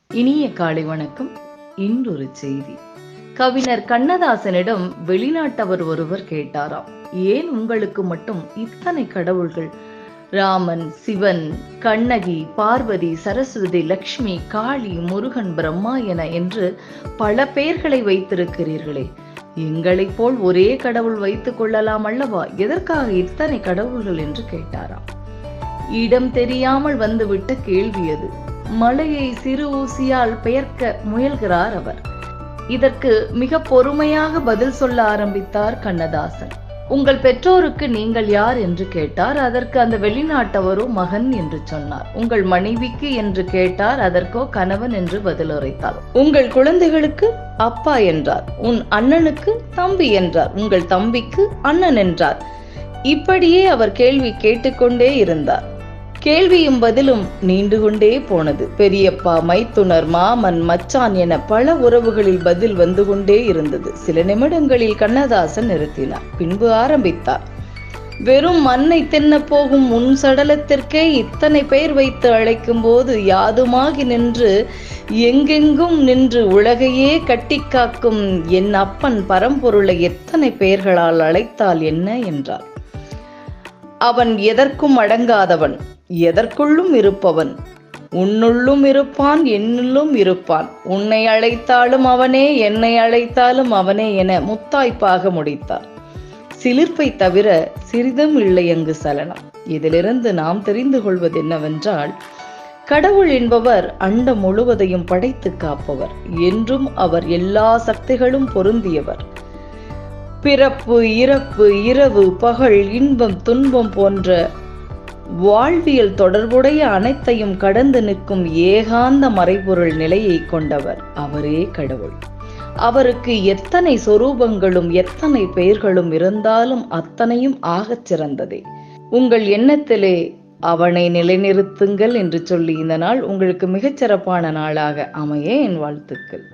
இனிய காலை வணக்கம். இன்றொரு செய்தி. கவிஞர் கண்ணதாசனிடம் வெளிநாட்டவர் ஒருவர் கேட்டாராம், ஏன் உங்களுக்கு மட்டும் இத்தனை கடவுள்கள்? ராமன், சிவன், கண்ணகி, பார்வதி, சரஸ்வதி, லக்ஷ்மி, காளி, முருகன், பிரம்மா என்று பல பெயர்களை வைத்திருக்கிறீர்களே, எங்களைப் போல் ஒரே கடவுள் வைத்துக் கொள்ளலாம் அல்லவா? எதற்காக இத்தனை கடவுள்கள் என்று கேட்டாராம். இடம் தெரியாமல் வந்துவிட்ட கேள்வி அது. மலையை சிறு ஊசியால் பெயர்க்க முயல்கிறார் அவர். இதற்கு மிக பொறுமையாக பதில் சொல்ல ஆரம்பித்தார் கண்ணதாசன். உங்கள் பெற்றோருக்கு நீங்கள் யார் என்று கேட்டார். அதற்கு அந்த வெளிநாட்டவரோ மகன் என்று சொன்னார். உங்கள் மனைவிக்கு என்று கேட்டார். அதற்கோ கணவன் என்று பதில் உரைத்தார். உங்கள் குழந்தைகளுக்கு அப்பா என்றார். உன் அண்ணனுக்கு தம்பி என்றார். உங்கள் தம்பிக்கு அண்ணன் என்றார். இப்படியே அவர் கேள்வி கேட்டுக்கொண்டே இருந்தார். கேள்வியும் பதிலும் நீண்டு கொண்டே போனது. பெரியப்பா, மைத்துனர், மாமன், மச்சான் என பல உறவுகளில் பதில் வந்து கொண்டே இருந்தது. சில நிமிடங்களில் கண்ணதாசன் நிறுத்தினார். பின்பு ஆரம்பித்தார். வெறும் மண்ணை தின்ன போகும் உன் சடலத்திற்கே இத்தனை பெயர் வைத்து அழைக்கும் போது யாதுமாகி நின்று எங்கெங்கும் நின்று உலகையே கட்டி காக்கும் என் அப்பன் பரம்பொருளை எத்தனை பெயர்களால் அழைத்தால் என்ன என்றார். அவன் எதற்கும் அடங்காதவன், எதற்குள்ளும் இருப்பவன். உன்னுள்ளும் இருப்பான், என்னுள்ளும் இருப்பான். உன்னை அழைத்தாலும் அவனே, என்னை அழைத்தாலும் அவனே என முத்தாய்ப்பாக முடித்தார். சிலிர்ப்பை தவிர சிறிதும் இல்லை அங்கு சலனம். இதிலிருந்து நாம் தெரிந்து கொள்வது என்னவென்றால், கடவுள் என்பவர் அண்டம் முழுவதையும் படைத்து காப்பவர். என்றும் அவர் எல்லா சக்திகளும் பொருந்தியவர். பிறப்பு, இறப்பு, இரவு, பகல், இன்பம், துன்பம் போன்ற வாழ்வியல் தொடர்புடைய அனைத்தையும் கடந்து நிற்கும் ஏகாந்த மறைபொருள் நிலையை கொண்டவர். அவரே கடவுள். அவருக்கு எத்தனை சொரூபங்களும் எத்தனை பெயர்களும் இருந்தாலும் அத்தனையும் ஆகச் சிறந்ததே. உங்கள் எண்ணத்திலே அவனை நிலைநிறுத்துங்கள் என்று சொல்லி இந்த நாள் உங்களுக்கு மிகச்சிறப்பான நாளாக அமைய என் வாழ்த்துக்கள்.